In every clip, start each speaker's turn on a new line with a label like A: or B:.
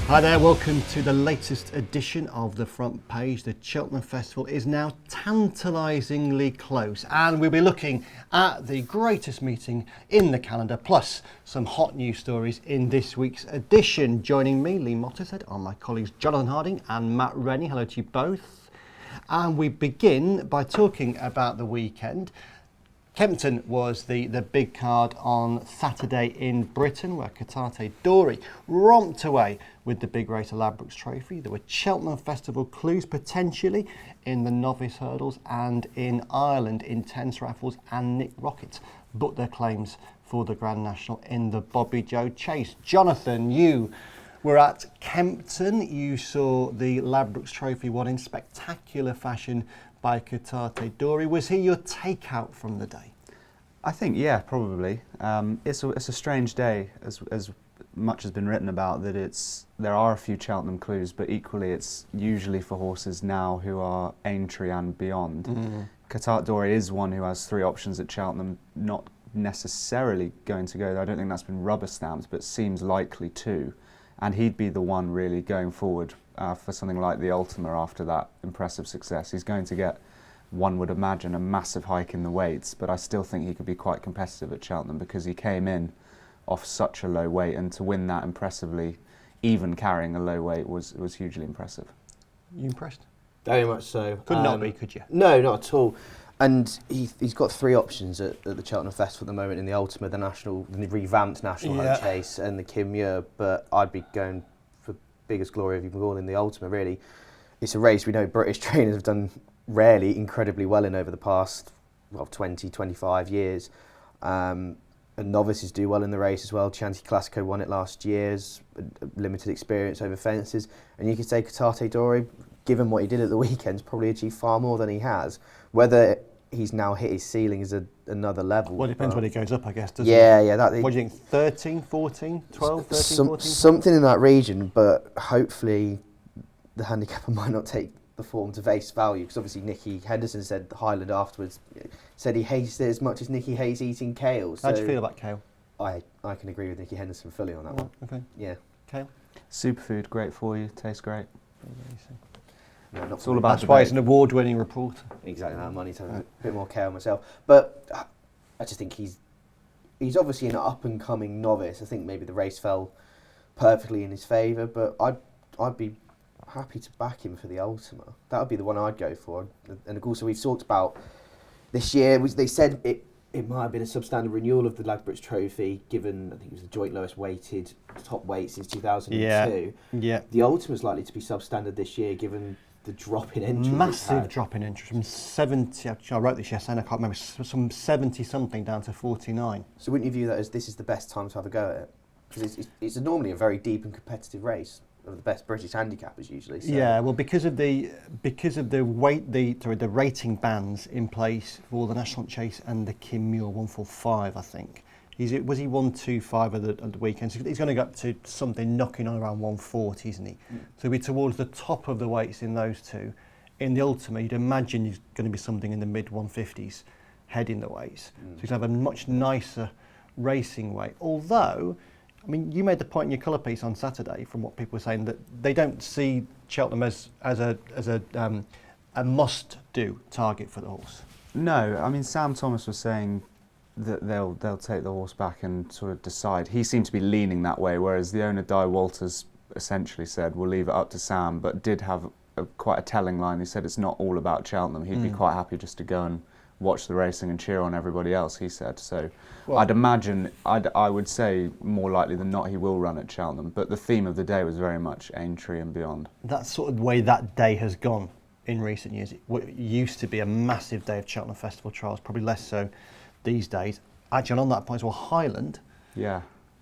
A: Hi there, welcome to the latest edition of The Front Page. The Cheltenham Festival is now tantalisingly close, and we'll be looking at the greatest meeting in the calendar, plus some hot news stories in this week's edition. Joining me, Lee Mottershead, are my colleagues Jonathan Harding and Matt Rennie. Hello to you both. And we begin by talking about the weekend. Kempton was the big card on Saturday in Britain, where Katate romped away with the big race of Ladbrokes Trophy. There were Cheltenham Festival clues potentially in the novice hurdles, and in Ireland, Intense Raffles and Nick Rockett booked their claims for the Grand National in the Bobby Joe Chase. Jonathan, you were at Kempton. You saw the Ladbrokes Trophy won in spectacular fashion by Katate. Was he your takeout from the day?
B: I think, yeah, probably. It's a strange day, as much has been written about, that there are a few Cheltenham clues, but equally it's usually for horses now who are Aintree and beyond. Katate is one who has three options at Cheltenham, not necessarily going to go. I don't think that's been rubber stamped, but seems likely to. And he'd be the one really going forward for something like the Ultima after that impressive success. He's going to get, one would imagine, a massive hike in the weights, but I still think he could be quite competitive at Cheltenham because he came in off such a low weight, and to win that impressively, even carrying a low weight, was hugely impressive.
A: You impressed?
C: Very much so.
A: Could not be, could you?
C: No, not at all. And he's got three options at the Cheltenham Festival at the moment, in the Ultima, the revamped National Hunt Chase, and the Kim Muir, but I'd be going for biggest glory of even all in the Ultima, really. It's a race we know British trainers have done rarely incredibly well in over the past 20, 25 years. And novices do well in the race as well. Chianti Classico won it last year's limited experience over fences. And you could say Katate, given what he did at the weekends, probably achieved far more than he has. Whether he's now hit his ceiling is another level.
A: Well, it depends when he goes up, I guess, doesn't
C: it? Yeah.
A: What do you think, 13, 14, 12, 13, 14?
C: Something in that region, but hopefully the handicapper might not take the form to face value, because obviously Nicky Henderson said Highland afterwards, said he hates it as much as Nicky hates eating kale. So
A: how do you feel about kale?
C: I can agree with Nicky Henderson fully on that one.
A: Okay.
C: Yeah.
A: Kale?
B: Superfood, great for you, tastes great.
C: No,
B: it's all about
A: That's why he's an award-winning reporter.
C: Exactly, that money to have a bit more kale myself. But I just think he's obviously an up-and-coming novice. I think maybe the race fell perfectly in his favour, but I'd be happy to back him for the Ultima. That would be the one I'd go for. And also we've talked about this year, they said it might have been a substandard renewal of the Ladbrokes Trophy, given I think it was the joint lowest weighted top weight since 2002.
A: Yeah.
C: The Ultima is likely to be substandard this year, given the drop in interest.
A: Massive drop in interest from 70. I wrote this yesterday, and I can't remember, some 70 something down to 49.
C: So wouldn't you view that as this is the best time to have a go at it? Because it's normally a very deep and competitive race of the best British handicappers usually. So. Yeah,
A: well, because of the weight, the rating bands in place for the National Chase and the Kim Muir 145, I think. Was he 125 at the weekend? So he's going to go up to something knocking on around 140, isn't he? So he'll be towards the top of the weights in those two. In the Ultima, you'd imagine he's going to be something in the mid 150s heading the weights. So he's going to have a much nicer racing weight. Although, I mean, you made the point in your colour piece on Saturday, from what people were saying, that they don't see Cheltenham as a must-do target for the horse.
B: No, I mean, Sam Thomas was saying that they'll take the horse back and sort of decide. He seemed to be leaning that way, whereas the owner, Di Walters, essentially said, we'll leave it up to Sam, but did have quite a telling line. He said it's not all about Cheltenham. He'd be quite happy just to go and watch the racing and cheer on everybody else, he said. So well, I'd imagine, I would say more likely than not he will run at Cheltenham, but the theme of the day was very much Aintree and beyond.
A: That's sort of the way that day has gone in recent years. It used to be a massive day of Cheltenham Festival trials, probably less so these days. Actually, on that point as well, Highland.
B: Yeah.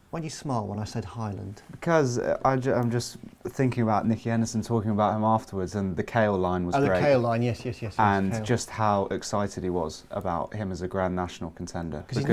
A: Why do you smile when I said Highland?
B: Because I'm just thinking about Nicky Henderson talking about him afterwards, and the Kale line was great.
A: Oh, the Kale line, yes.
B: And just how excited he was about him as a Grand National contender.
A: Because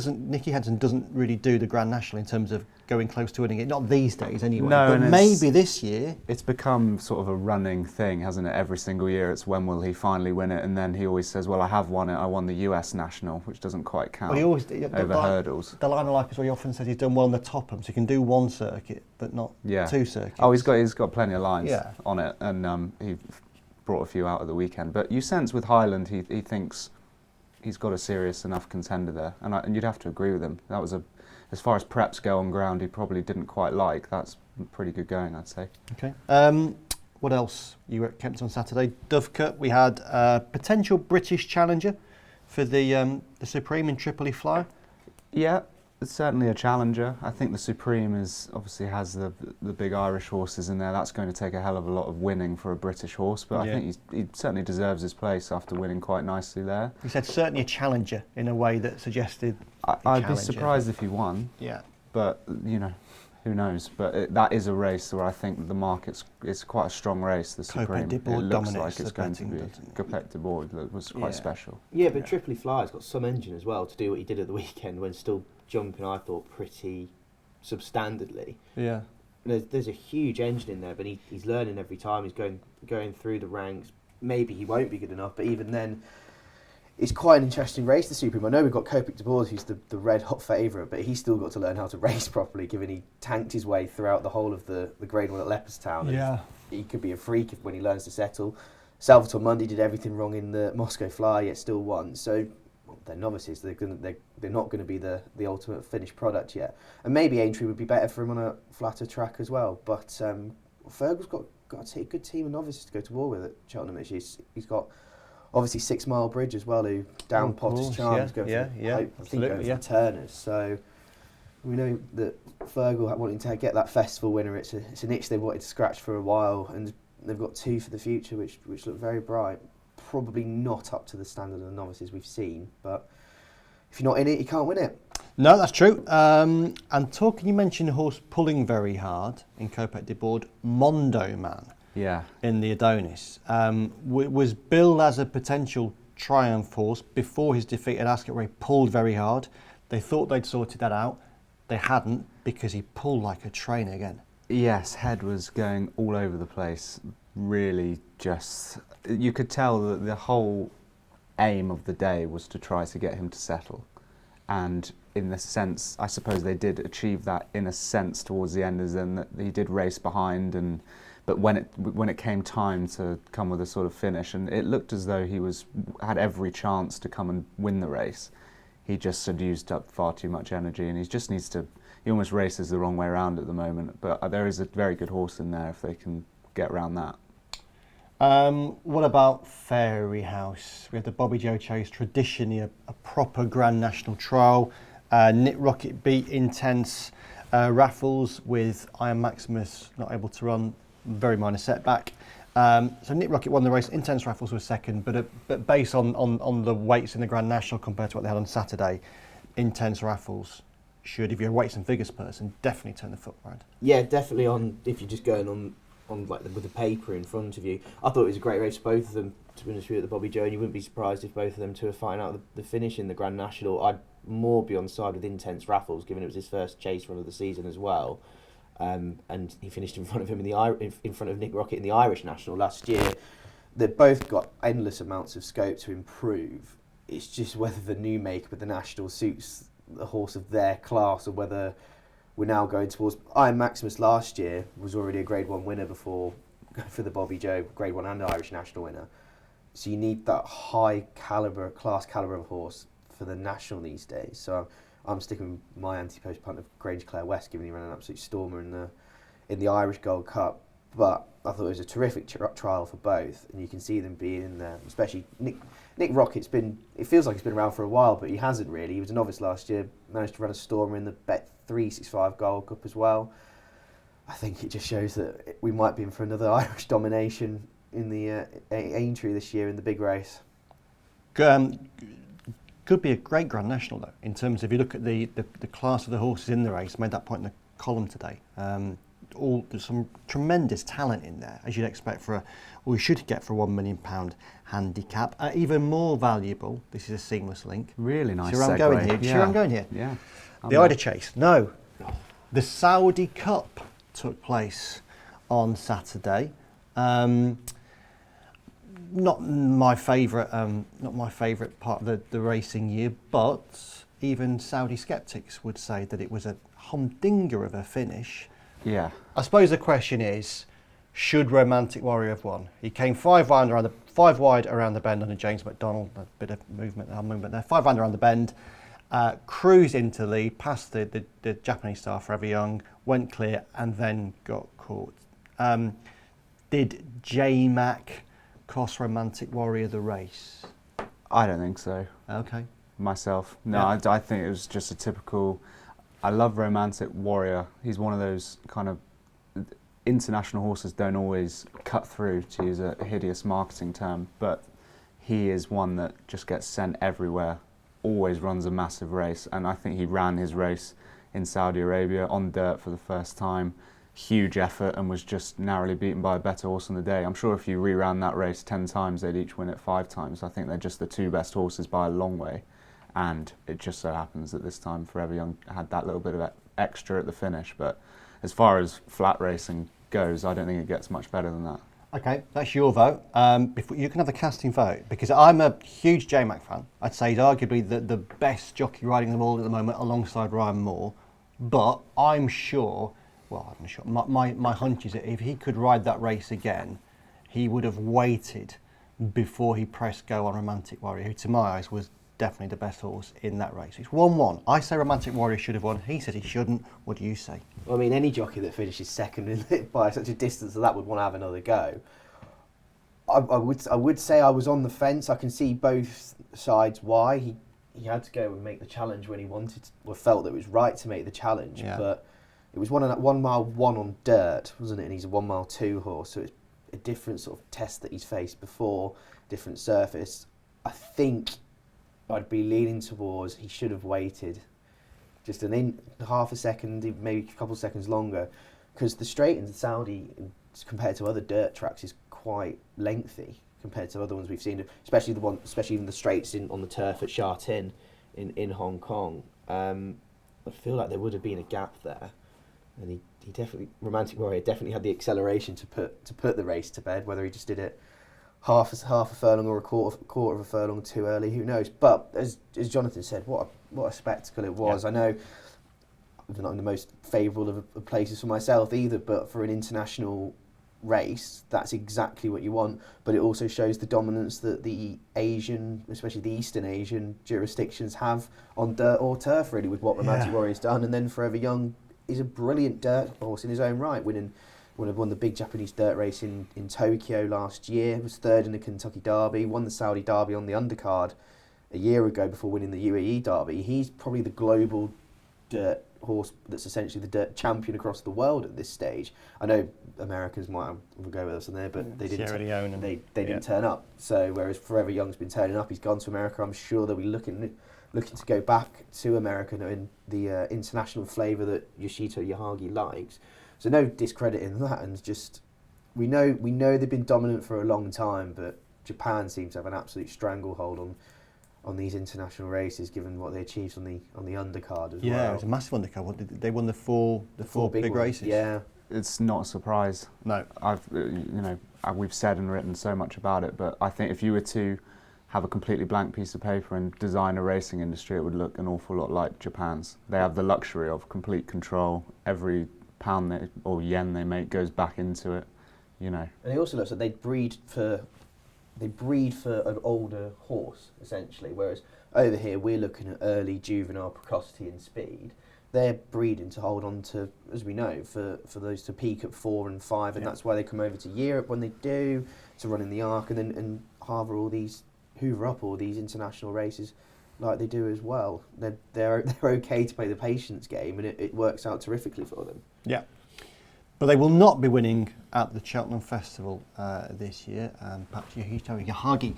A: Nicky Henderson doesn't really do the Grand National in terms of going close to winning it. Not these days, anyway.
B: No,
A: but maybe this year.
B: It's become sort of a running thing, hasn't it? Every single year, it's when will he finally win it, and then he always says, "Well, I have won it. I won the US National," which doesn't quite count.
A: Well,
B: over hurdles.
A: The line I like is where he often says, says he's done well on the Topham, so he can do one circuit, but not two circuits.
B: Oh, he's got plenty of lines
A: Yeah.
B: on it, and he brought a few out at the weekend. But you sense with Highland, he thinks he's got a serious enough contender there, and you'd have to agree with him. That was as far as preps go on ground, he probably didn't quite like. That's pretty good going, I'd say.
A: Okay. What else? You were at Kempton on Saturday. Dovecote, we had a potential British challenger for the Supreme in Tripoli Flyer.
B: Yeah, it's certainly a challenger. I think the Supreme obviously has the big Irish horses in there. That's going to take a hell of a lot of winning for a British horse, but I think he certainly deserves his place after winning quite nicely there.
A: You said certainly a challenger in a way that suggested
B: I'd be surprised if he won.
A: Yeah.
B: But, who knows? But that is a race where I think the market's it's quite a strong race, the Supreme. It looks like it's going to be. Katate de Board was quite special.
C: Yeah, but Tripoli Flyer's got some engine as well to do what he did at the weekend when still jumping, I thought, pretty substandardly.
A: Yeah.
C: There's a huge engine in there, but he's learning every time. He's going through the ranks. Maybe he won't be good enough, but even then, it's quite an interesting race, the Supreme. I know we've got Katate de Board, who's the red hot favourite, but he's still got to learn how to race properly, given he tanked his way throughout the whole of the Grade 1 at Leopardstown.
A: Yeah.
C: He could be a freak when he learns to settle. Salvatore Mundi did everything wrong in the Moscow Flyer, yet still won. So they're novices. They're not going to be the ultimate finished product yet. And maybe Aintree would be better for him on a flatter track as well. But Fergal's got a good team of novices to go to war with at Cheltenham. He's got obviously 6 Mile Bridge as well, who down Potter's Charms going for Turners. So we know that Fergal wanting to get that festival winner. It's an itch they've wanted to scratch for a while, and they've got 2 for the future, which look very bright. Probably not up to the standard of the novices we've seen, but if you're not in it, you can't win it.
A: No, that's true. And you mentioned a horse pulling very hard in Katate de Board, Mondo Man.
B: Yeah.
A: In the Adonis. Was billed as a potential triumph horse before his defeat at Ascot, where he pulled very hard. They thought they'd sorted that out. They hadn't, because he pulled like a train again.
B: Yes, head was going all over the place. Really you could tell that the whole aim of the day was to try to get him to settle. And in the sense, I suppose they did achieve that in a sense towards the end, as in that he did race behind but when it came time to come with a sort of finish, and it looked as though he had every chance to come and win the race, he just had used up far too much energy, and he almost races the wrong way around at the moment. But there is a very good horse in there if they can get around that.
A: What about Fairy House? We had the Bobby Joe Chase, traditionally a proper Grand National trial. Nick Rocket beat Intense Raffles with Iron Maximus not able to run. Very minor setback. So Nick Rocket won the race. Intense Raffles was second, but based on the weights in the Grand National compared to what they had on Saturday, Intense Raffles should, if you're a weights and figures person, definitely turn the foot round.
C: Yeah, definitely if you're just going on with the paper in front of you. I thought it was a great race, both of them, to be honest with you, at the Bobby Joe, and you wouldn't be surprised if both of them two are fighting out the finish in the Grand National. I'd more be on side with Intense Raffles, given it was his first chase run of the season as well. And he finished in front of him in front of Nick Rocket in the Irish National last year. They've both got endless amounts of scope to improve. It's just whether the new makeup of the National suits the horse of their class, or whether we're now going towards Iron Maximus. Last year was already a Grade 1 winner before for the Bobby Joe, Grade 1 and Irish National winner. So you need that high class calibre of horse for the National these days. So I'm sticking with my anti-post punt of Grange Clare West, given he ran an absolute stormer in the Irish Gold Cup. But I thought it was a terrific trial for both, and you can see them being in there. Especially Nick Rocket's it feels like he's been around for a while, but he hasn't really. He was a novice last year, managed to run a stormer in the Bet 365 Gold Cup as well. I think it just shows that we might be in for another Irish domination in the Aintree this year in the big race.
A: Could be a great Grand National though, in terms of, if you look at the class of the horses in the race. Made that point in the column today. There's some tremendous talent in there, as you'd expect or you should get for a £1 million handicap. Even more valuable, this is a seamless link.
B: Really nice.
A: See where I'm going here? See where I'm going here?
B: Yeah.
A: The Ida Chase. No. The Saudi Cup took place on Saturday. Not my favourite part of the racing year, but even Saudi sceptics would say that it was a humdinger of a finish.
B: Yeah.
A: I suppose the question is, should Romantic Warrior have won? He came 5 wide around the bend under James McDonald, a bit of movement there, 5 wide around the bend, cruised into the lead, past the Japanese star Forever Young, went clear and then got caught. Did J-Mac cost Romantic Warrior the race?
B: I don't think so.
A: Okay.
B: Myself. No,
A: Yeah.
B: I think it was just a typical... I love Romantic Warrior. He's one of those kind of... International horses don't always cut through, to use a hideous marketing term, but he is one that just gets sent everywhere, always runs a massive race, and I think he ran his race in Saudi Arabia on dirt for the first time. Huge effort, and was just narrowly beaten by a better horse on the day. I'm sure if you reran that race 10 times, they'd each win it 5 times. I think they're just the 2 best horses by a long way, and it just so happens that this time Forever Young had that little bit of extra at the finish. But as far as flat racing goes, I don't think it gets much better than that.
A: Okay, that's your vote. Before, you can have the casting vote, because I'm a huge J-Mac fan. I'd say he's arguably the best jockey riding them all at the moment, alongside Ryan Moore. But I'm sure, well, I'm sure, my hunch is that if he could ride that race again, he would have waited before he pressed go on Romantic Warrior, who to my eyes was definitely the best horse in that race. It's 1-1. I say Romantic Warrior should have won. He says he shouldn't. What do you say?
C: Well, I mean, any jockey that finishes second by such a distance as that would want to have another go. I would say I was on the fence. I can see both sides why. He had to go and make the challenge when he wanted, or felt that it was right to make the challenge.
A: Yeah.
C: But it was 1 mile 1 on dirt, wasn't it? And he's a 1 mile 2 horse, so it's a different sort of test that he's faced before, different surface. I think I'd be leaning towards he should have waited just half a second, maybe a couple of seconds longer, because the straight into Saudi, compared to other dirt tracks, is quite lengthy compared to other ones we've seen, especially even the straights on the turf at Sha-Tin in Hong Kong. I feel like there would have been a gap there, and he definitely, Romantic Warrior definitely had the acceleration to put the race to bed. Whether he just did it half a furlong or a quarter of a furlong too early, who knows? But as Jonathan said, what a spectacle it was. Yeah. I know I'm not in the most favourable of places for myself either, but for an international race, that's exactly what you want. But it also shows the dominance that the Asian, especially the Eastern Asian jurisdictions have on dirt or turf, really, with what Romantic Warrior's done. And then Forever Young is a brilliant dirt horse in his own right, won the big Japanese dirt race in Tokyo last year, was 3rd in the Kentucky Derby, won the Saudi Derby on the undercard a year ago before winning the UAE Derby. He's probably the global dirt horse that's essentially the dirt champion across the world at this stage. I know Americans might have a go with us in there, but they didn't. They didn't turn up. So whereas Forever Young's been turning up, he's gone to America. I'm sure they'll be looking to go back to America in the international flavour that Yoshito Yahagi likes. So no discredit in that, and just we know they've been dominant for a long time, but Japan seems to have an absolute stranglehold on these international races, given what they achieved on the undercard as well.
A: Yeah, it was a massive undercard. They won the four big races.
C: Yeah,
B: it's not a surprise.
A: No,
B: we've said and written so much about it, but I think if you were to have a completely blank piece of paper and design a racing industry, it would look an awful lot like Japan's. They have the luxury of complete control. Every pound or yen they make goes back into it, And
C: it also looks like they breed for an older horse, essentially, whereas over here we're looking at early juvenile precocity and speed. They're breeding to hold on to, as we know, for those to peak at 4 and 5, and that's why they come over to Europe when they do, to run in the Arc and hoover up all these international races like they do as well. They're okay to play the patience game, and it works out terrifically for them.
A: Yeah. But they will not be winning at the Cheltenham Festival this year, and perhaps Yoshito Yahagi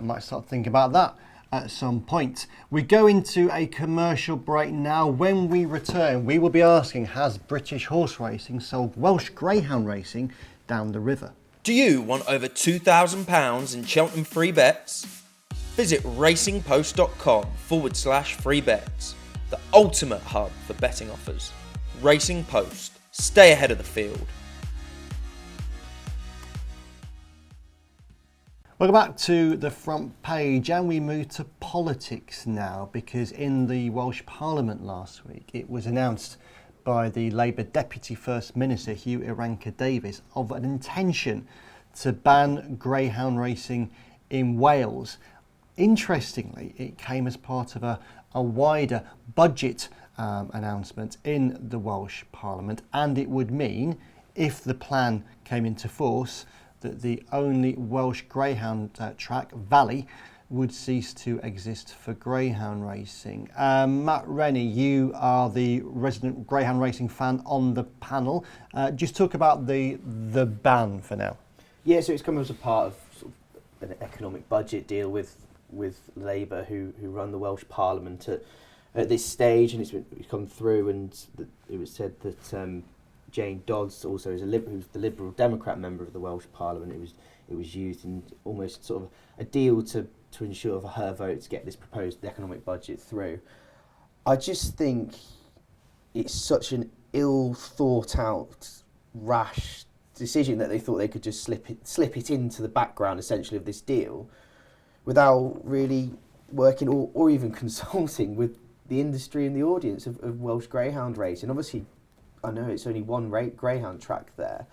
A: might start thinking about that at some point. We go into a commercial break now. When we return, we will be asking, has British horse racing sold Welsh greyhound racing down the river?
D: Do you want over £2,000 in Cheltenham free bets? Visit racingpost.com/free bets, the ultimate hub for betting offers. Racing Post. Stay ahead of the field.
A: Welcome back to the front page, and we move to politics now, because in the Welsh Parliament last week it was announced by the Labour Deputy First Minister, Hugh Iranka-Davies, of an intention to ban greyhound racing in Wales. Interestingly, it came as part of a wider budget announcement in the Welsh Parliament, and it would mean, if the plan came into force, that the only Welsh greyhound track, Valley, would cease to exist for greyhound racing. Matt Rennie, you are the resident greyhound racing fan on the panel. Just talk about the ban for now.
C: Yeah, so it's come as a part of, sort of an economic budget deal with Labour, who run the Welsh Parliament at this stage, and it's come through, and it was said that Jane Dodds also is who's the Liberal Democrat member of the Welsh Parliament. It was used in almost sort of a deal to ensure for her vote to get this proposed economic budget through. I just think it's such an ill thought out, rash decision that they thought they could just slip it into the background essentially of this deal without really working or even consulting with the industry and the audience of Welsh greyhound racing. Obviously, I know it's only one greyhound track there,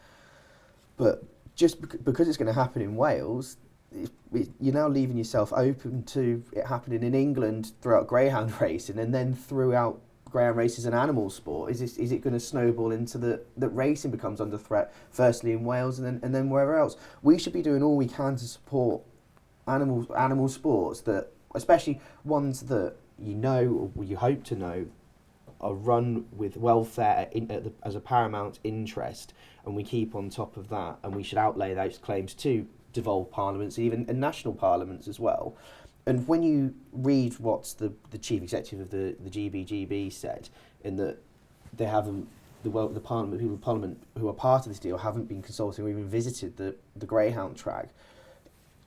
C: but just because it's going to happen in Wales, you're now leaving yourself open to it happening in England throughout greyhound racing, and then throughout greyhound races and animal sport. Is it going to snowball into that racing becomes under threat, firstly in Wales and then wherever else? We should be doing all we can to support animal sports, that especially ones that you know or you hope to know are run with welfare as a paramount interest, and we keep on top of that, and we should outlay those claims to devolved parliaments, even and national parliaments as well. And when you read what the chief executive of the GBGB said, in that they haven't, the parliament, people in parliament who are part of this deal haven't been consulting or even visited the greyhound track,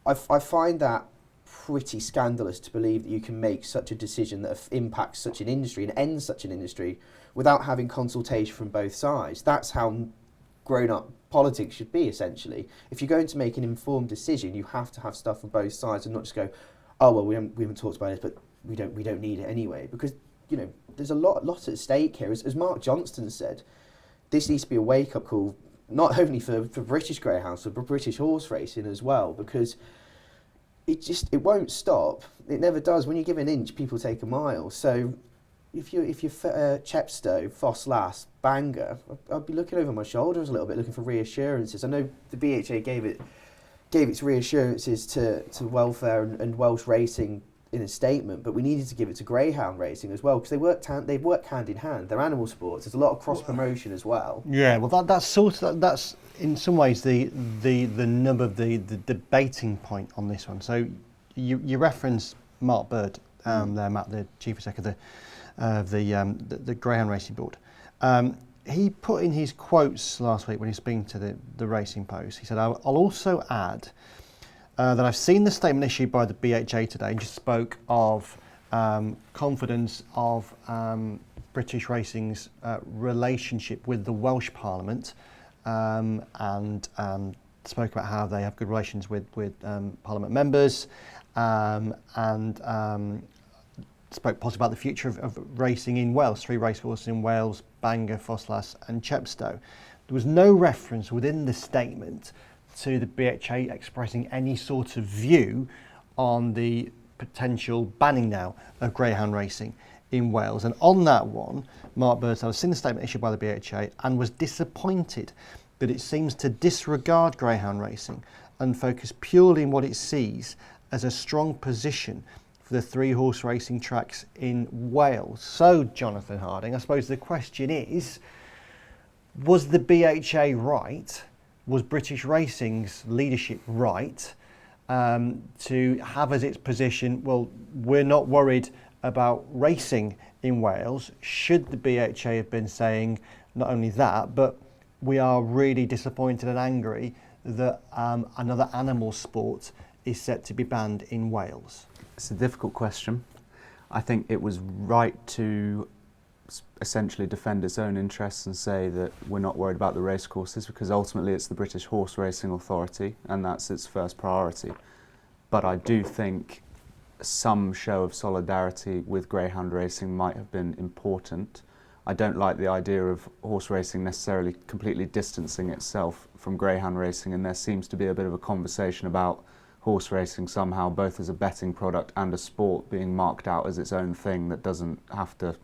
C: I find that pretty scandalous to believe that you can make such a decision that impacts such an industry and ends such an industry without having consultation from both sides. That's how grown-up politics should be, essentially. If you're going to make an informed decision, you have to have stuff from both sides and not just go, oh well, we haven't talked about it, but we don't need it anyway, because there's a lot at stake here. As Mark Johnston said, this needs to be a wake-up call, not only for British greyhounds, but for British horse racing as well, because it won't stop. It never does. When you give an inch, people take a mile. So if you're Chepstow, Foss Lass, Bangor, I'd be looking over my shoulders a little bit, looking for reassurances. I know the BHA gave its reassurances to welfare and Welsh racing in a statement, but we needed to give it to greyhound racing as well, because they work hand in hand. They're animal sports. There's a lot of cross promotion as well.
A: Yeah, well, that's in some ways the nub of the debating point on this one. So you referenced Mark Bird, there, Matt, the chief executive of the Greyhound Racing Board. He put in his quotes last week when he was speaking to the Racing Post. He said, "I'll also add that I've seen the statement issued by the BHA today and just spoke of confidence of British racing's relationship with the Welsh Parliament, and spoke about how they have good relations with Parliament members, and spoke possibly about the future of racing in Wales, 3 racecourses in Wales, Bangor, Foss Lass and Chepstow." There was no reference within the statement to the BHA expressing any sort of view on the potential banning now of greyhound racing in Wales. And on that one, Mark Bird said, "I've seen the statement issued by the BHA and was disappointed that it seems to disregard greyhound racing and focus purely on what it sees as a strong position for the 3 horse racing tracks in Wales." So, Jonathan Harding, I suppose the question is, was the BHA right? Was British racing's leadership right to have as its position, well, we're not worried about racing in Wales? Should the BHA have been saying not only that, but we are really disappointed and angry that another animal sport is set to be banned in Wales?
B: It's a difficult question. I think it was right to essentially defend its own interests and say that we're not worried about the racecourses, because ultimately it's the British Horse Racing Authority and that's its first priority. But I do think some show of solidarity with greyhound racing might have been important. I don't like the idea of horse racing necessarily completely distancing itself from greyhound racing, and there seems to be a bit of a conversation about horse racing somehow both as a betting product and a sport being marked out as its own thing that doesn't have to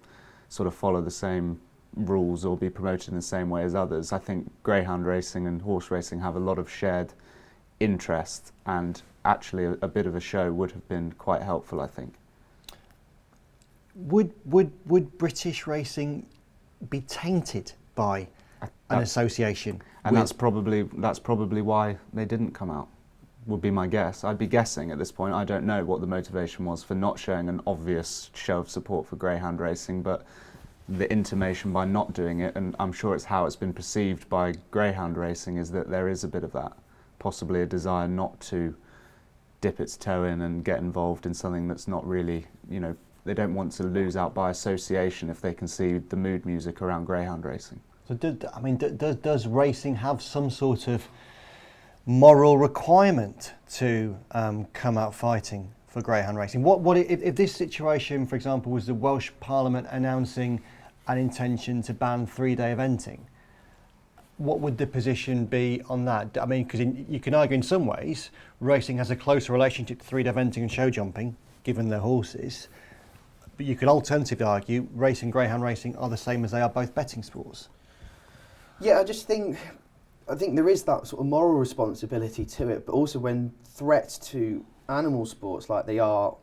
B: sort of follow the same rules or be promoted in the same way as others. I think greyhound racing and horse racing have a lot of shared interest, and actually a bit of a show would have been quite helpful, I think.
A: Would British racing be tainted by an association?
B: And that's probably why they didn't come out, would be my guess. I'd be guessing at this point. I don't know what the motivation was for not showing an obvious show of support for greyhound racing, but the intimation by not doing it, and I'm sure it's how it's been perceived by greyhound racing, is that there is a bit of that, possibly a desire not to dip its toe in and get involved in something that's not really, they don't want to lose out by association if they can see the mood music around greyhound racing. So
A: does racing have some sort of moral requirement to come out fighting for greyhound racing? What if this situation, for example, was the Welsh Parliament announcing an intention to ban 3-day eventing? What would the position be on that? I mean, because you can argue in some ways racing has a closer relationship to 3-day eventing and show jumping, given their horses. But you could alternatively argue racing and greyhound racing are the same as they are both betting sports.
C: Yeah, I think there is that sort of moral responsibility to it, but also when threats to animal sports like they are,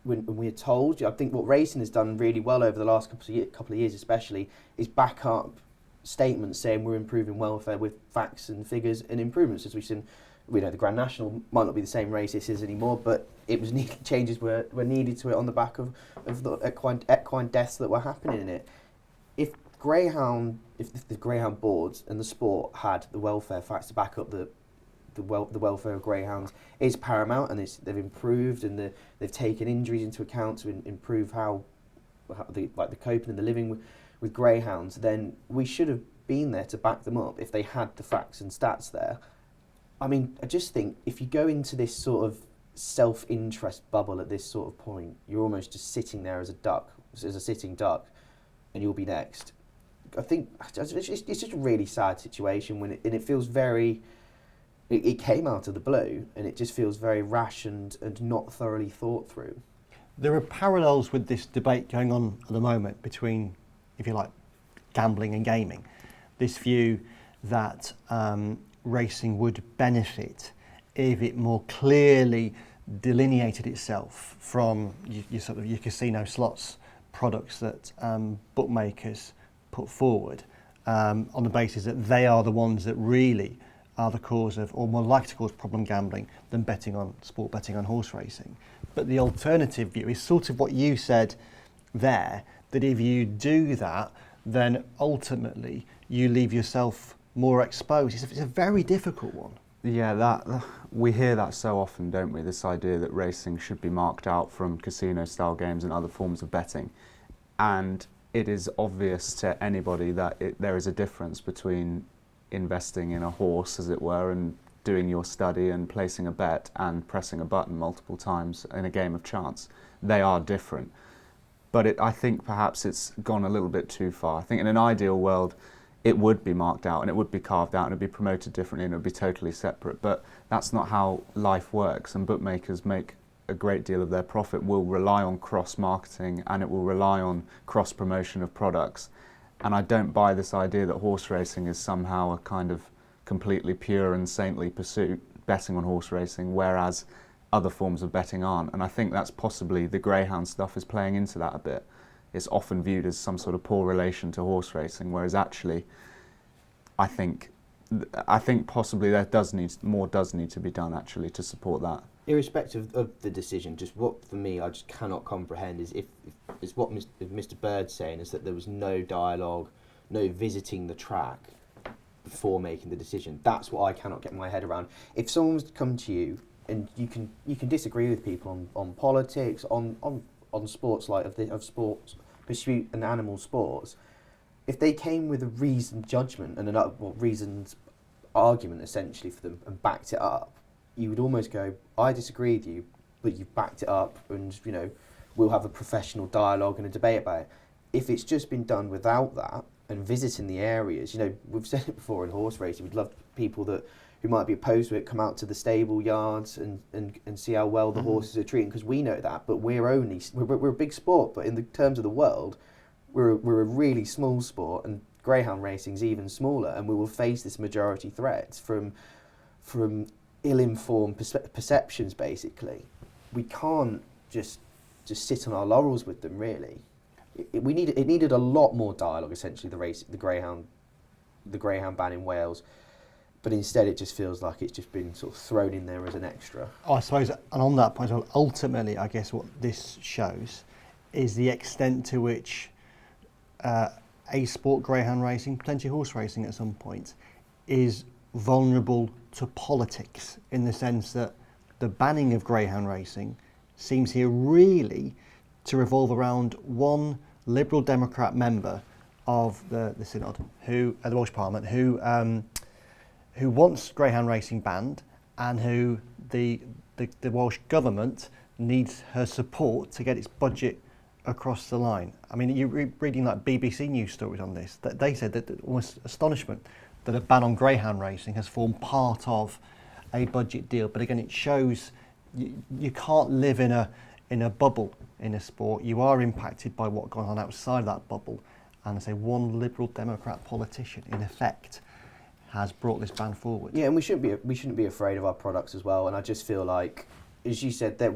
C: when we're told, I think what racing has done really well over the last couple of years especially, is back up statements saying we're improving welfare with facts and figures and improvements. As we've seen, we know the Grand National might not be the same race it is anymore, but it was changes were needed to it on the back of the equine deaths that were happening in it. If the greyhound boards and the sport had the welfare facts to back up the welfare of greyhounds, is paramount, and they've improved, and they've taken injuries into account to improve how the coping and the living with greyhounds, then we should have been there to back them up if they had the facts and stats there. I mean, I just think if you go into this sort of self-interest bubble at this sort of point, you're almost just sitting there as a sitting duck, and you'll be next. I think it's just a really sad situation when it feels very. It came out of the blue, and it just feels very rash and not thoroughly thought through.
A: There are parallels with this debate going on at the moment between, if you like, gambling and gaming. This view that racing would benefit if it more clearly delineated itself from your casino slots products that bookmakers put forward on the basis that they are the ones that really are the cause of, or more likely to cause problem gambling than betting on horse racing. But the alternative view is sort of what you said there, that if you do that, then ultimately you leave yourself more exposed. It's a very difficult one.
B: Yeah, we hear that so often, don't we? This idea that racing should be marked out from casino-style games and other forms of betting. And it is obvious to anybody that there is a difference between investing in a horse, as it were, and doing your study and placing a bet and pressing a button multiple times in a game of chance. They are different. But I think perhaps it's gone a little bit too far. I think in an ideal world, it would be marked out and it would be carved out and it would be promoted differently and it would be totally separate. But that's not how life works, and bookmakers make a great deal of their profit will rely on cross-marketing, and it will rely on cross-promotion of products. And I don't buy this idea that horse racing is somehow a kind of completely pure and saintly pursuit, betting on horse racing, whereas other forms of betting aren't. And I think that's possibly the greyhound stuff is playing into that a bit. It's often viewed as some sort of poor relation to horse racing, whereas actually I think possibly more does need to be done actually to support that.
C: Irrespective of the decision, just what for me I just cannot comprehend is if what Mr. Bird's saying is that there was no dialogue, no visiting the track before making the decision. That's what I cannot get my head around. If someone was to come to you, and you can disagree with people on politics, on sports like of sports pursuit and animal sports, if they came with a reasoned judgment and reasoned argument essentially for them and backed it up, you would almost go, I disagree with you, but you've backed it up, and we'll have a professional dialogue and a debate about it. if it's just been done without that and visiting the areas, you know, we've said it before in horse racing, we'd love people who might be opposed to it come out to the stable yards and see how well the horses are treated, because we know that, but we're a big sport, but in the terms of the world, we're a really small sport, and greyhound racing's even smaller, and we will face this majority threat from ill-informed perceptions. Basically, we can't just sit on our laurels with them. Really, it needed a lot more dialogue. Essentially, the greyhound ban in Wales. But instead, it just feels like it's just been sort of thrown in there as an extra.
A: I suppose, and on that point, ultimately, I guess what this shows is the extent to which a sport, greyhound racing, potentially horse racing at some point, is vulnerable to politics, in the sense that the banning of greyhound racing seems here really to revolve around one Liberal Democrat member of the Synod, the Welsh Parliament, who wants greyhound racing banned, and who the Welsh government needs her support to get its budget across the line. I mean, you're reading like BBC news stories on this, that they said that almost astonishment that a ban on greyhound racing has formed part of a budget deal. But again, it shows you can't live in a bubble in a sport. You are impacted by what goes on outside that bubble. And I say one Liberal Democrat politician, in effect, has brought this ban forward.
C: Yeah, and we shouldn't be afraid of our products as well. And I just feel like, as you said, that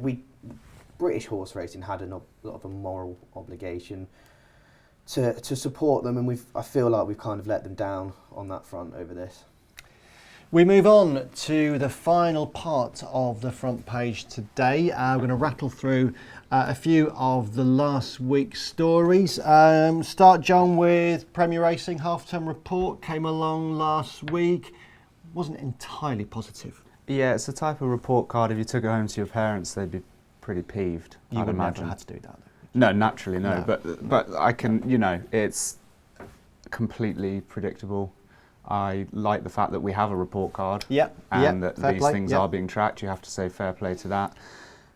C: British horse racing had a lot of a moral obligation to support them, and I feel like we've kind of let them down on that front over this.
A: We move on to the final part of the front page today. We're going to rattle through a few of the last week's stories. Start, John, with Premier Racing half-term report. Came along last week. Wasn't entirely positive.
B: Yeah, it's the type of report card, if you took it home to your parents, they'd be pretty peeved, I'd imagine.
A: Never had to do that.
B: No, naturally, no.
A: No.
B: But I can, you know, it's completely predictable. I like the fact that we have a report card, and that these things are being tracked. You have to say fair play to that.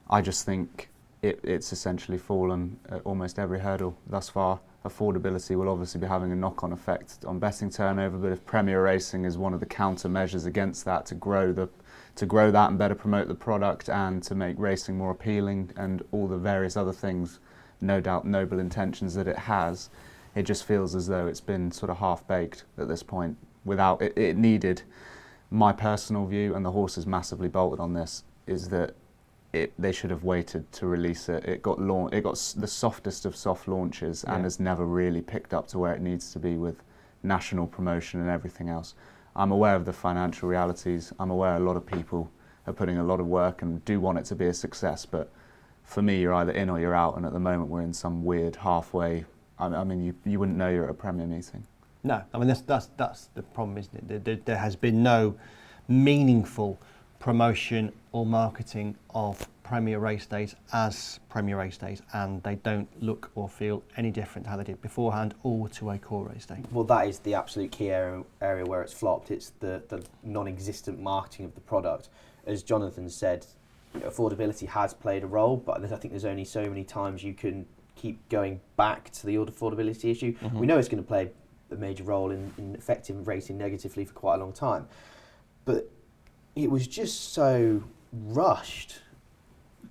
B: I just think it's essentially fallen at almost every hurdle thus far. Affordability will obviously be having a knock-on effect on betting turnover, but if Premier Racing is one of the countermeasures against that to grow that and better promote the product and to make racing more appealing and all the various other things, no doubt noble intentions that it has, it just feels as though it's been sort of half-baked at this point. Without it needed, my personal view, and the horse is massively bolted on this, is that they should have waited to release it. It got the softest of soft launches and has never really picked up to where it needs to be with national promotion and everything else. I'm aware of the financial realities. I'm aware a lot of people are putting a lot of work and do want it to be a success, but for me, you're either in or you're out, and at the moment we're in some weird halfway. I mean, you wouldn't know you're at a Premier meeting.
A: No, I mean that's the problem, isn't it? There has been no meaningful promotion or marketing of Premier Race Days as Premier Race Days, and they don't look or feel any different to how they did beforehand or to a core race day.
C: Well, that is the absolute key area where it's flopped. It's the non-existent marketing of the product. As Jonathan said, affordability has played a role, but I think there's only so many times you can keep going back to the affordability issue. Mm-hmm. We know it's going to play a major role in affecting racing negatively for quite a long time, but it was just so rushed.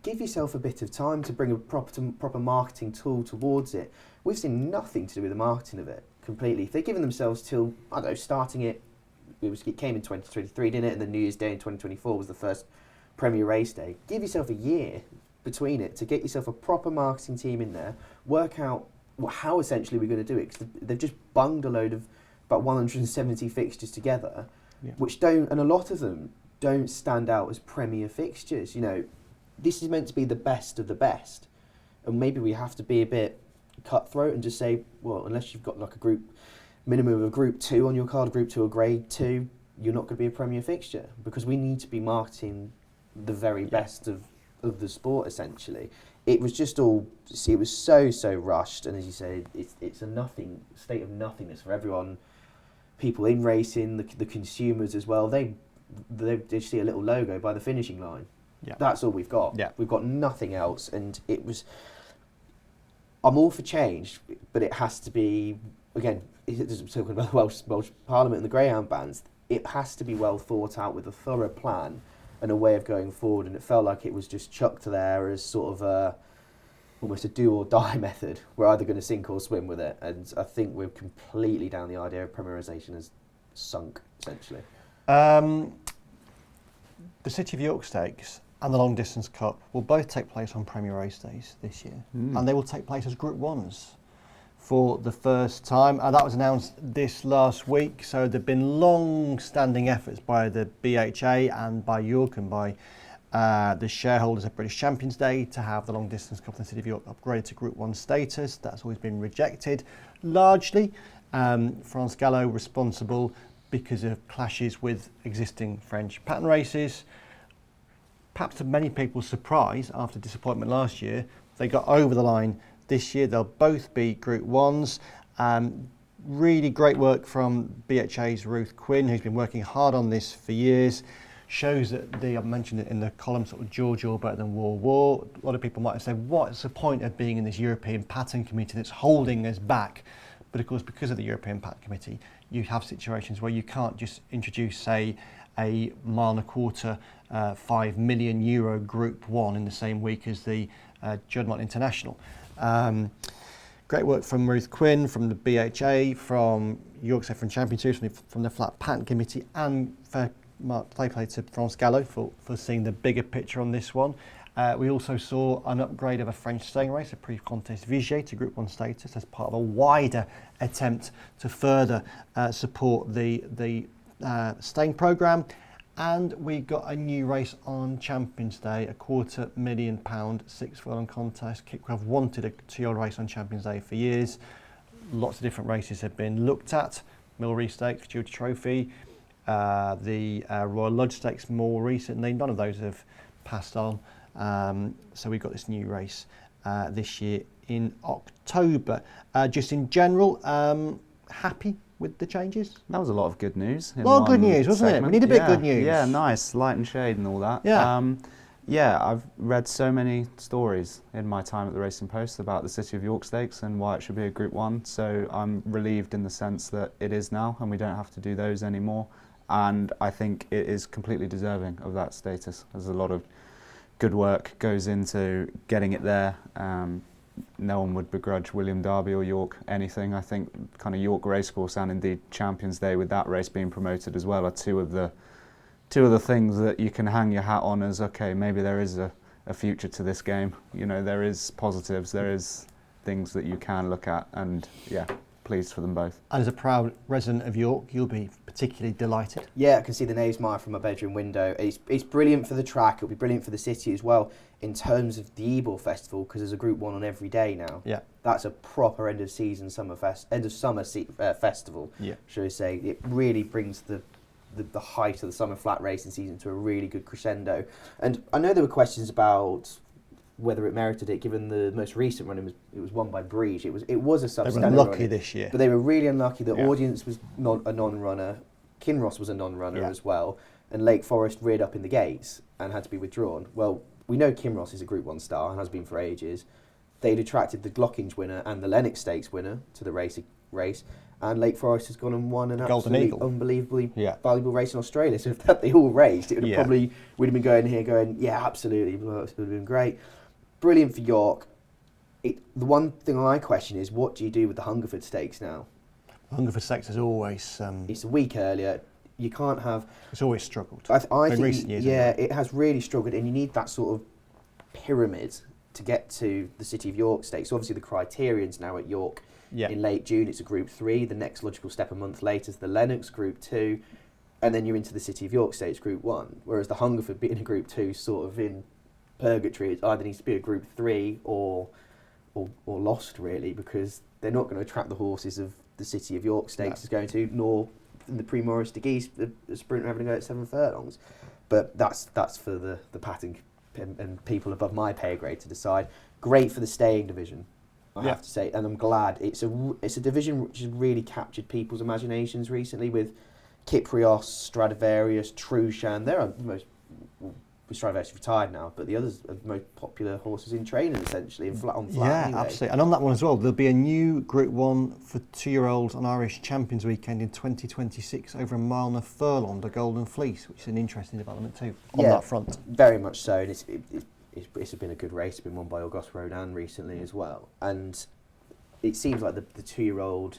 C: Give yourself a bit of time to bring a proper marketing tool towards it. We've seen nothing to do with the marketing of it completely. If they're giving themselves till, I don't know, starting it came in 2023, didn't it? And then New Year's Day in 2024 was the first Premier Race Day. Give yourself a year between it to get yourself a proper marketing team in there, work out how essentially we're going to do it, because they've just bunged a load of about 170 fixtures together, which don't, and a lot of them don't stand out as Premier fixtures. This is meant to be the best of the best, and maybe we have to be a bit cutthroat and just say, well, unless you've got like a group minimum of a Group 2 on your card, Group 2 or Grade 2, you're not going to be a Premier fixture, because we need to be marketing the very best of the sport, essentially. It was just it was so rushed, and as you say, it's a state of nothingness for everyone, people in racing, the consumers as well. They see a little logo by the finishing line. Yeah. That's all we've got. Yeah. We've got nothing else, and it was... I'm all for change, but it has to be, again, talking about the Welsh Parliament and the greyhound bans, it has to be well thought out with a thorough plan and a way of going forward. And it felt like it was just chucked there as sort of almost a do or die method. We're either going to sink or swim with it. And I think we're completely down the idea of premierisation has sunk, essentially.
A: The City of York Stakes and the Long Distance Cup will both take place on Premier Race Days this year. And they will take place as Group 1s for the first time. That was announced this last week. So there have been long-standing efforts by the BHA and by York and by the shareholders of British Champions Day to have the Long Distance Cup in the City of York upgraded to Group 1 status. That's always been rejected, largely. France Gallo responsible because of clashes with existing French pattern races. Perhaps to many people's surprise, after disappointment last year, they got over the line this year. They'll both be Group 1s. Really great work from BHA's Ruth Quinn, who's been working hard on this for years. Shows that I mentioned it in the column, sort of George better than War. A lot of people might have said, what's the point of being in this European Pattern Committee that's holding us back? But of course, because of the European Pattern Committee, you have situations where you can't just introduce, say, a mile and a quarter, €5 million Group 1 in the same week as the Juddmonte International. Great work from Ruth Quinn, from the BHA, from Yorkshire French Champion Series, from the Flat Pattern Committee, and fair play to France Gallo for seeing the bigger picture on this one. We also saw an upgrade of a French staying race, a pre-contest Vigier, to Group 1 status as part of a wider attempt to further support the staying programme. And we got a new race on Champions Day, a £250,000 six-furlong contest. Kit have wanted a 2-year-old race on Champions Day for years. Lots of different races have been looked at. Millree Stakes, Futurity Trophy, the Royal Lodge Stakes more recently. None of those have passed on. So we got this new race this year in October. Just in general, happy with the changes?
B: That was a lot of good news.
A: A lot of good news, wasn't it? We need a bit of good news.
B: Yeah, nice. Light and shade and all that.
A: Yeah.
B: I've read so many stories in my time at the Racing Post about the City of York Stakes and why it should be a Group 1. So I'm relieved in the sense that it is now and we don't have to do those anymore. And I think it is completely deserving of that status. There's a lot of good work goes into getting it there. No one would begrudge William Derby or York anything. I think kind of York Racecourse and indeed Champions Day with that race being promoted as well are two of the things that you can hang your hat on as, okay, maybe there is a future to this game. You know, there is positives, there is things that you can look at, and yeah, pleased for them both.
A: And as a proud resident of York, you'll be particularly delighted.
C: Yeah, I can see the Knavesmire from my bedroom window. It's brilliant for the track. It'll be brilliant for the city as well in terms of the Ebor Festival, because there's a Group 1 on every day now.
A: Yeah,
C: that's a proper end of summer festival.
A: Yeah,
C: should I say? It really brings the height of the summer flat racing season to a really good crescendo. And I know there were questions about whether it merited it, given the most recent run. It was won by Breege. It was a substandard.
A: They were unlucky this year,
C: but they were really unlucky. The audience was a non-runner. Kinross was a non-runner as well, and Lake Forest reared up in the gates and had to be withdrawn. Well, we know Kinross is a Group 1 star and has been for ages. They'd attracted the Glockinge winner and the Lennox Stakes winner to the race, and Lake Forest has gone and won an absolutely unbelievably valuable race in Australia. So if they all raced, it would have we'd have been going here going, yeah, absolutely, it would have been great. Brilliant for York. The one thing I question is, what do you do with the Hungerford Stakes now?
A: Hungerford Stakes is always...
C: it's a week earlier. You can't have...
A: It's always struggled.
C: I think,
A: recent years,
C: it has really struggled, and you need that sort of pyramid to get to the City of York Stakes. So obviously the Criterion's now at York in late June. It's a Group 3. The next logical step a month later is the Lennox Group 2, and then you're into the City of York Stakes Group 1. Whereas the Hungerford being a Group 2 is sort of in purgatory. It either needs to be a Group 3 or lost, really, because they're not going to attract the horses of the City of York Stakes is going to, nor in the Prix Maurice de Guise, the sprint having to go at 7 furlongs. But that's for the pattern and people above my pay grade to decide. Great for the staying division, I have to say, and I'm glad. It's a division which has really captured people's imaginations recently with Kyprios, Stradivarius, Trushan. They're Stradivar's retired now, but the others are the most popular horses in training, essentially, on flat
A: Yeah,
C: anyway.
A: absolutely. And on that one as well, there'll be a new Group 1 for 2-year-olds on Irish Champions Weekend in 2026 over a mile and a furlong, the Golden Fleece, which is an interesting development too on that front.
C: Very much so. And it's been a good race. It's been won by Auguste Rodin recently as well. And it seems like the 2-year-old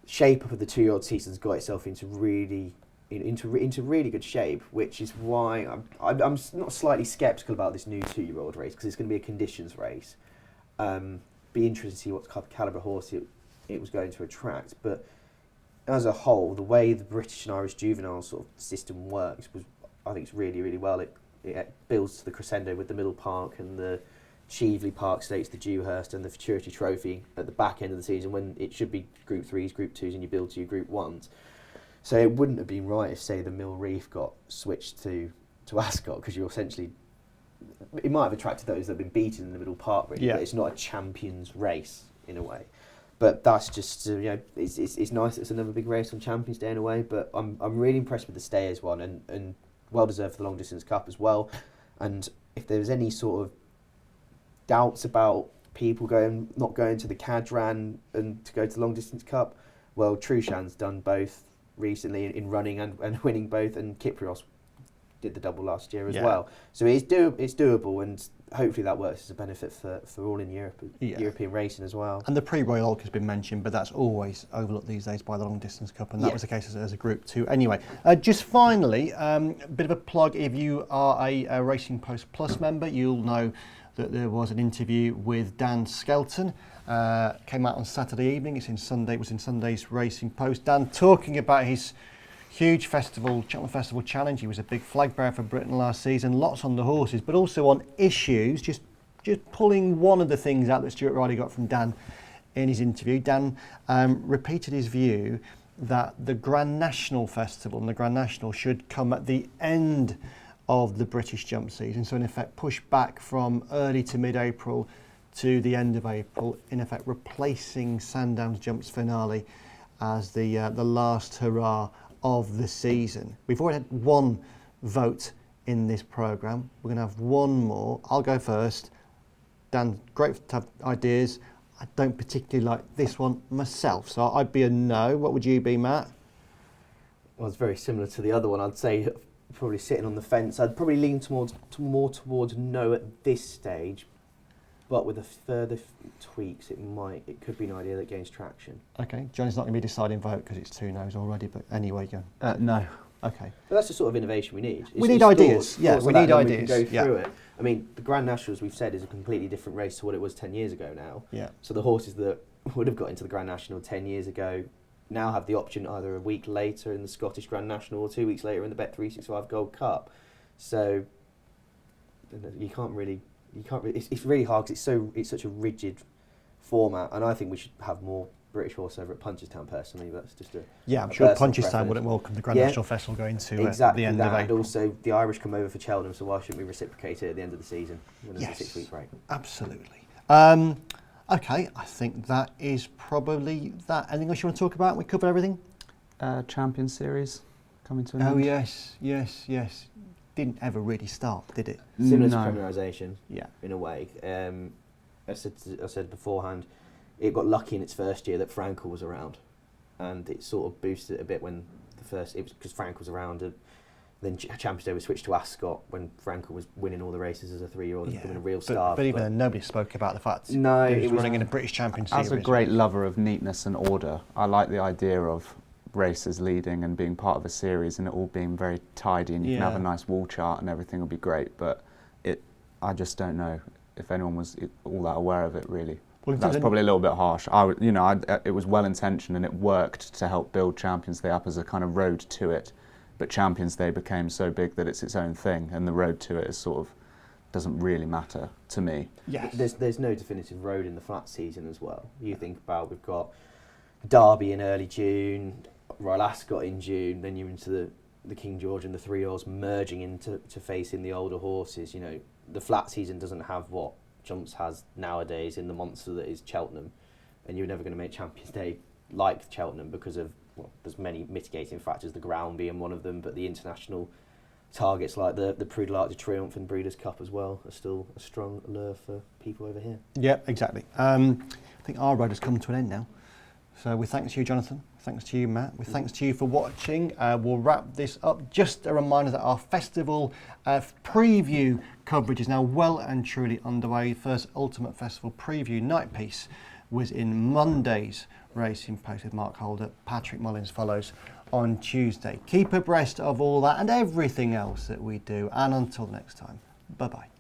C: shape of the 2-year-old season's got itself into really good shape, which is why I'm not slightly sceptical about this new 2-year-old race, because it's going to be a conditions race. Be interested to see what calibre horse it was going to attract. But as a whole, the way the British and Irish juvenile sort of system works I think it's really, really well. It builds to the crescendo with the Middle Park and the Cheveley Park Stakes, the Dewhurst and the Futurity Trophy at the back end of the season, when it should be Group 3s, Group 2s, and you build to your Group 1s. So it wouldn't have been right if, say, the Mill Reef got switched to Ascot, because you're essentially... It might have attracted those that have been beaten in the Middle Park, really, but it's not a champions race, in a way. But that's just, it's nice it's another big race on Champions Day in a way, but I'm really impressed with the Stayers one, and well deserved for the Long Distance Cup as well. And if there's any sort of doubts about people not going to the Cadran and to go to the Long Distance Cup, well, Trushan's done both recently in running and winning both, and Kyprios did the double last year as well. So it's doable, and hopefully that works as a benefit for all in Europe, European racing as well.
A: And the Pre-Royal Oak has been mentioned, but that's always overlooked these days by the Long Distance Cup, and that was the case as a Group 2 anyway. Just finally, a bit of a plug. If you are a Racing Post Plus member, you'll know that there was an interview with Dan Skelton. Came out on Saturday evening. It was in Sunday's Racing Post. Dan talking about his huge Cheltenham Festival challenge. He was a big flag bearer for Britain last season. Lots on the horses, but also on issues. Just pulling one of the things out that Stuart Riley got from Dan in his interview. Dan repeated his view that the Grand National Festival and the Grand National should come at the end of the British jump season. So in effect, push back from early to mid-April to the end of April, in effect replacing Sandown's Jumps finale as the last hurrah of the season. We've already had one vote in this programme. We're going to have one more. I'll go first. Dan, great to have ideas. I don't particularly like this one myself, so I'd be a no. What would you be, Matt?
C: Well, it's very similar to the other one. I'd say probably sitting on the fence. I'd probably lean more towards no at this stage, but with a further tweaks, it could be an idea that gains traction.
A: Okay, Johnny's not going to be deciding vote because it's 2 no's already, but anyway, go.
B: No.
A: Okay.
C: But that's the sort of innovation we need.
A: We need ideas. We need ideas.
C: We can go through it. I mean, the Grand National, as we've said, is a completely different race to what it was 10 years ago now.
A: Yeah.
C: So the horses that would have got into the Grand National 10 years ago now have the option either a week later in the Scottish Grand National or 2 weeks later in the Bet365 Gold Cup. So you can't really. It's really hard because it's such a rigid format, and I think we should have more British horse over at Punchestown. Personally, that's just
A: I'm sure Punchestown wouldn't welcome the Grand National Festival going to the end of April.
C: And also the Irish come over for Cheltenham, so why shouldn't we reciprocate it at the end of the season when there's a 6-week break?
A: Absolutely. Okay, I think that is probably that. Anything else you want to talk about? We covered everything.
B: Champions Series coming to an end.
A: Oh yes. Didn't ever really start, did it?
C: Similar to Premierisation, in a way. I said beforehand, it got lucky in its first year that Frankel was around, and it sort of boosted it a bit when because Frankel was around. Then Champions Day was switched to Ascot when Frankel was winning all the races as a 3-year-old and becoming a real star.
A: But even then, nobody spoke about the fact
C: he
A: was running in a British Champions Series.
B: As a great lover of neatness and order, I like the idea of races leading and being part of a series and it all being very tidy, and you can have a nice wall chart and everything will be great, but I just don't know if anyone was all that aware of it, really. Well, that's probably a little bit harsh. It was well intentioned and it worked to help build Champions Day up as a kind of road to it, but Champions Day became so big that it's its own thing, and the road to it is sort of doesn't really matter to me.
C: Yes. There's no definitive road in the flat season as well. You think about, we've got Derby in early June, Royal Ascot in June, then you're into the King George and the 3-year-olds merging into facing the older horses. You know, the flat season doesn't have what Jumps has nowadays in the monster that is Cheltenham, and you're never going to make Champions Day like Cheltenham because of, there's many mitigating factors, the ground being one of them, but the international targets like the Prix de l'Arc de Triomphe and Breeders' Cup as well are still a strong lure for people over here.
A: Yeah, exactly. I think our road has come to an end now. So we thanks to you, Jonathan. Thanks to you, Matt. We thanks to you for watching. We'll wrap this up. Just a reminder that our festival preview coverage is now well and truly underway. First Ultimate Festival preview night piece was in Monday's Racing Post with Mark Holder. Patrick Mullins follows on Tuesday. Keep abreast of all that and everything else that we do. And until next time, bye-bye.